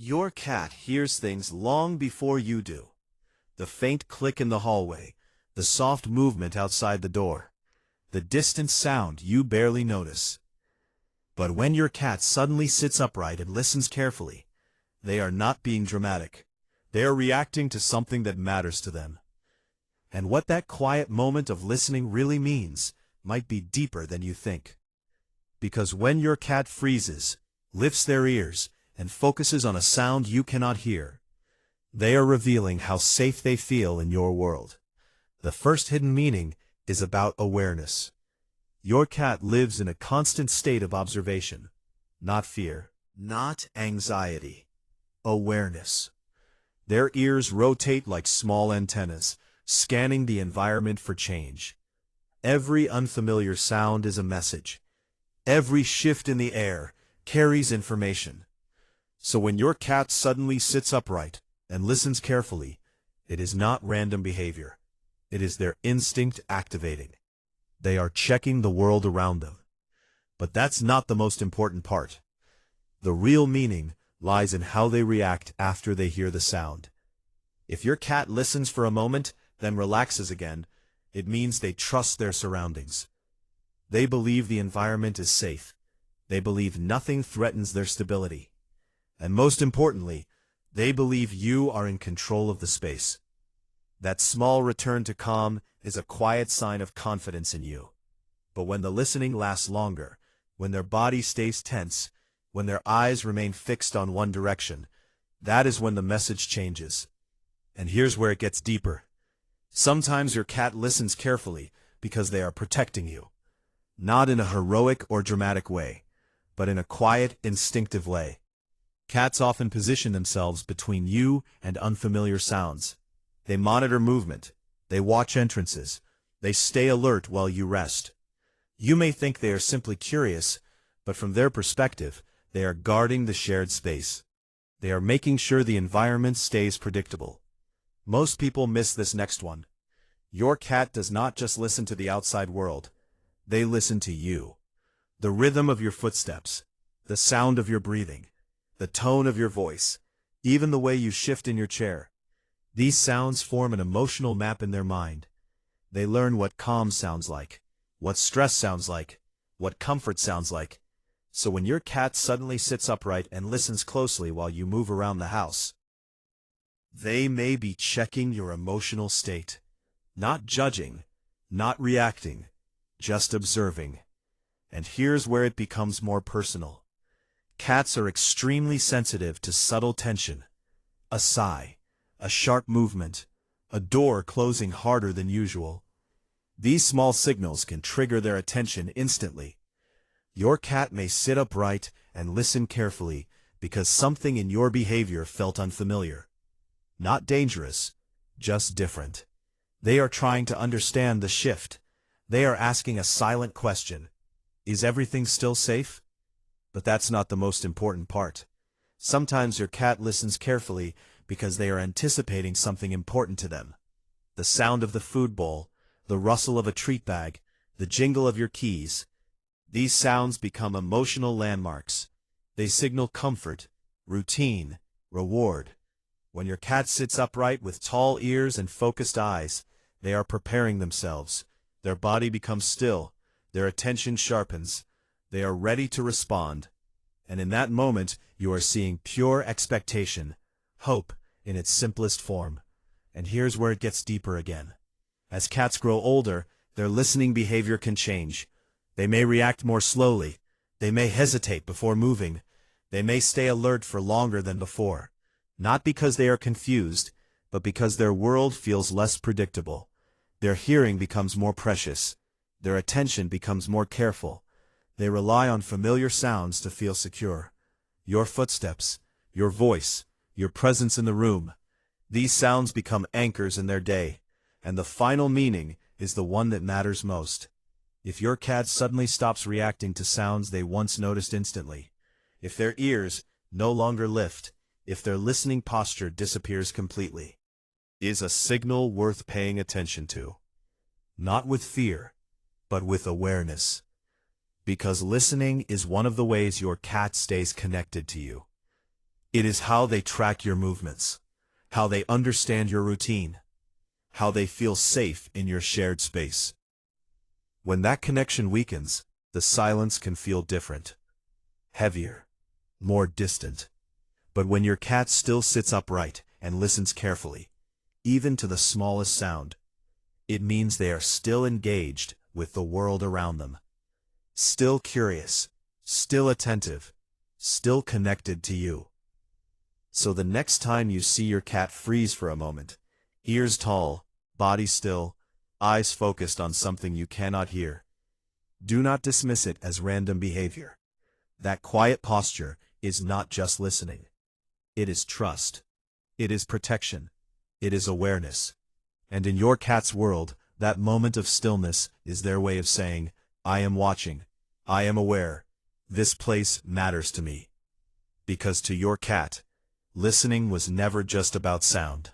Your cat hears things long before you do. The faint click in the hallway, the soft movement outside the door, the distant sound you barely notice. But when your cat suddenly sits upright and listens carefully, they are not being dramatic. They are reacting to something that matters to them. And what that quiet moment of listening really means might be deeper than you think. Because when your cat freezes, lifts their ears, and focuses on a sound you cannot hear, they are revealing how safe they feel in your world. The first hidden meaning is about awareness. Your cat lives in a constant state of observation, not fear, not anxiety, awareness. Their ears rotate like small antennas, scanning the environment for change. Every unfamiliar sound is a message. Every shift in the air carries information. So when your cat suddenly sits upright and listens carefully, it is not random behavior. It is their instinct activating. They are checking the world around them. But that's not the most important part. The real meaning lies in how they react after they hear the sound. If your cat listens for a moment, then relaxes again, it means they trust their surroundings. They believe the environment is safe. They believe nothing threatens their stability. And most importantly, they believe you are in control of the space. That small return to calm is a quiet sign of confidence in you. But when the listening lasts longer, when their body stays tense, when their eyes remain fixed on one direction, that is when the message changes. And here's where it gets deeper. Sometimes your cat listens carefully because they are protecting you. Not in a heroic or dramatic way, but in a quiet, instinctive way. Cats often position themselves between you and unfamiliar sounds. They monitor movement. They watch entrances. They stay alert while you rest. You may think they are simply curious, but from their perspective, they are guarding the shared space. They are making sure the environment stays predictable. Most people miss this next one. Your cat does not just listen to the outside world. They listen to you. The rhythm of your footsteps, the sound of your breathing, the tone of your voice, even the way you shift in your chair. These sounds form an emotional map in their mind. They learn what calm sounds like, what stress sounds like, what comfort sounds like. So when your cat suddenly sits upright and listens closely while you move around the house, they may be checking your emotional state. Not judging, not reacting, just observing. And here's where it becomes more personal. Cats are extremely sensitive to subtle tension. A sigh, a sharp movement, a door closing harder than usual. These small signals can trigger their attention instantly. Your cat may sit upright and listen carefully because something in your behavior felt unfamiliar. Not dangerous, just different. They are trying to understand the shift. They are asking a silent question. Is everything still safe? But that's not the most important part. Sometimes your cat listens carefully because they are anticipating something important to them. The sound of the food bowl, the rustle of a treat bag, the jingle of your keys. These sounds become emotional landmarks. They signal comfort, routine, reward. When your cat sits upright with tall ears and focused eyes, they are preparing themselves. Their body becomes still. Their attention sharpens. They are ready to respond. And in that moment, you are seeing pure expectation, hope in its simplest form. And here's where it gets deeper again. As cats grow older, their listening behavior can change. They may react more slowly. They may hesitate before moving. They may stay alert for longer than before. Not because they are confused, but because their world feels less predictable. Their hearing becomes more precious. Their attention becomes more careful. They rely on familiar sounds to feel secure. Your footsteps, your voice, your presence in the room. These sounds become anchors in their day. And the final meaning is the one that matters most. If your cat suddenly stops reacting to sounds they once noticed instantly, if their ears no longer lift, if their listening posture disappears completely, is a signal worth paying attention to. Not with fear, but with awareness. Because listening is one of the ways your cat stays connected to you. It is how they track your movements, how they understand your routine, how they feel safe in your shared space. When that connection weakens, the silence can feel different, heavier, more distant. But when your cat still sits upright and listens carefully, even to the smallest sound, it means they are still engaged with the world around them. Still curious, still attentive, still connected to you. So the next time you see your cat freeze for a moment, ears tall, body still, eyes focused on something you cannot hear, do not dismiss it as random behavior. That quiet posture is not just listening. It is trust. It is protection. It is awareness. And in your cat's world, that moment of stillness is their way of saying, I am watching. I am aware. This place matters to me. Because to your cat, listening was never just about sound.